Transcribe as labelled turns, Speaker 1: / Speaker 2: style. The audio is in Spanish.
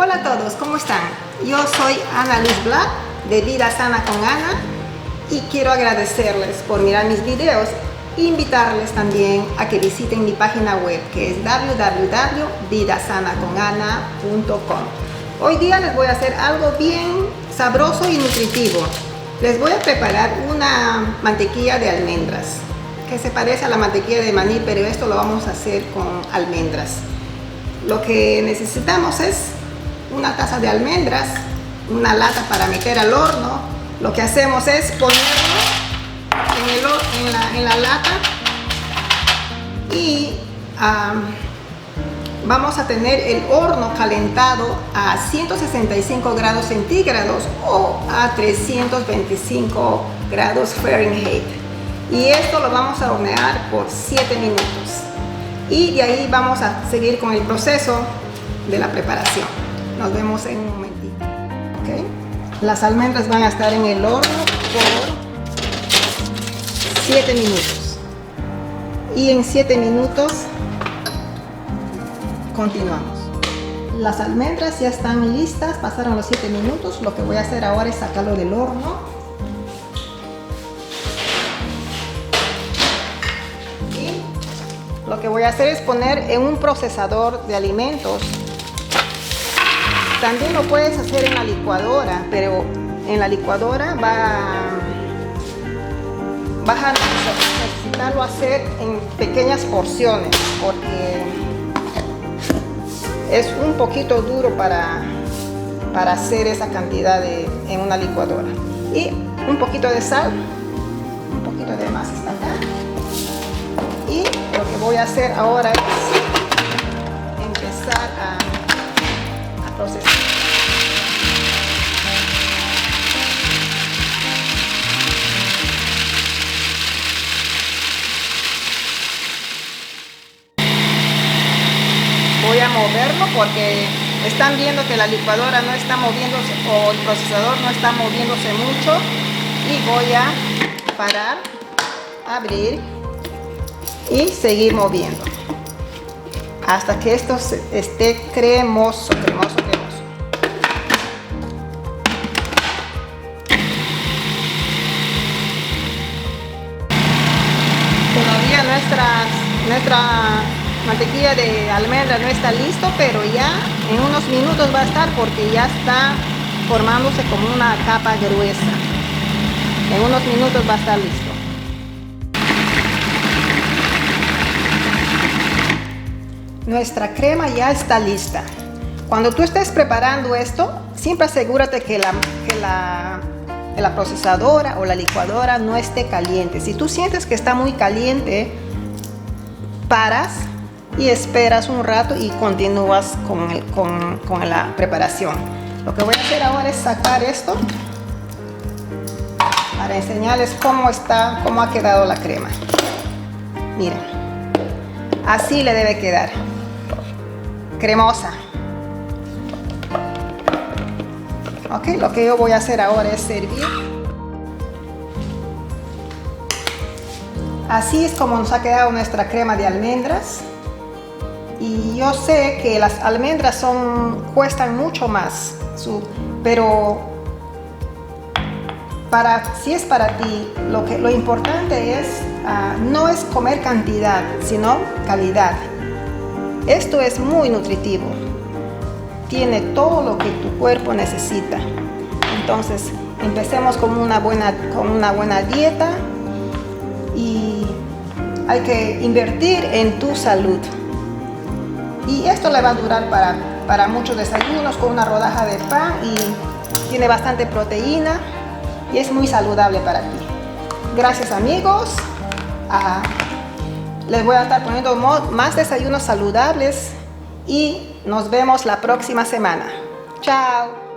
Speaker 1: Hola a todos, ¿cómo están? Yo soy Ana Luz Black de Vida Sana con Ana y quiero agradecerles por mirar mis videos e invitarles también a que visiten mi página web que es www.vidasanaconana.com. Hoy día les voy a hacer algo bien sabroso y nutritivo. Les voy a preparar una mantequilla de almendras que se parece a la mantequilla de maní, pero esto lo vamos a hacer con almendras. Lo que necesitamos es una taza de almendras, una lata para meter al horno. Lo que hacemos es ponerlo en la lata y vamos a tener el horno calentado a 165 grados centígrados o a 325 grados Fahrenheit. Y esto lo vamos a hornear por 7 minutos. Y de ahí vamos a seguir con el proceso de la preparación. Nos vemos en un momentito. ¿Okay? Las almendras van a estar en el horno por 7 minutos. Y en 7 minutos continuamos. Las almendras ya están listas, pasaron los 7 minutos. Lo que voy a hacer ahora es sacarlo del horno. Y lo que voy a hacer es poner en un procesador de alimentos. También lo puedes hacer en la licuadora, pero en la licuadora vas a necesitarlo hacer en pequeñas porciones porque es un poquito duro para hacer esa cantidad en una licuadora. Y un poquito de sal, un poquito de más está acá. Y lo que voy a hacer ahora es empezar a procesar. Voy a moverlo porque están viendo que la licuadora no está moviéndose o el procesador no está moviéndose mucho, y voy a parar, abrir y seguir moviendo hasta que esto esté cremoso. Todavía nuestra mantequilla de almendra no está listo, pero ya en unos minutos va a estar porque ya está formándose como una capa gruesa. En unos minutos va a estar listo. Nuestra crema ya está lista. Cuando tú estés preparando esto, siempre asegúrate que la procesadora o la licuadora no esté caliente. Si tú sientes que está muy caliente, paras y esperas un rato y continúas con la preparación. Lo que voy a hacer ahora es sacar esto para enseñarles cómo ha quedado la crema. Miren, así le debe quedar, cremosa. Ok, lo que yo voy a hacer ahora es servir. Así es como nos ha quedado nuestra crema de almendras. Y yo sé que las almendras cuestan mucho más, pero si es para ti, lo importante no es comer cantidad, sino calidad. Esto es muy nutritivo, tiene todo lo que tu cuerpo necesita. Entonces, empecemos con una buena dieta y hay que invertir en tu salud. Y esto le va a durar para muchos desayunos con una rodaja de pan, y tiene bastante proteína y es muy saludable para ti. Gracias, amigos. Les voy a estar poniendo más desayunos saludables y nos vemos la próxima semana. Chao.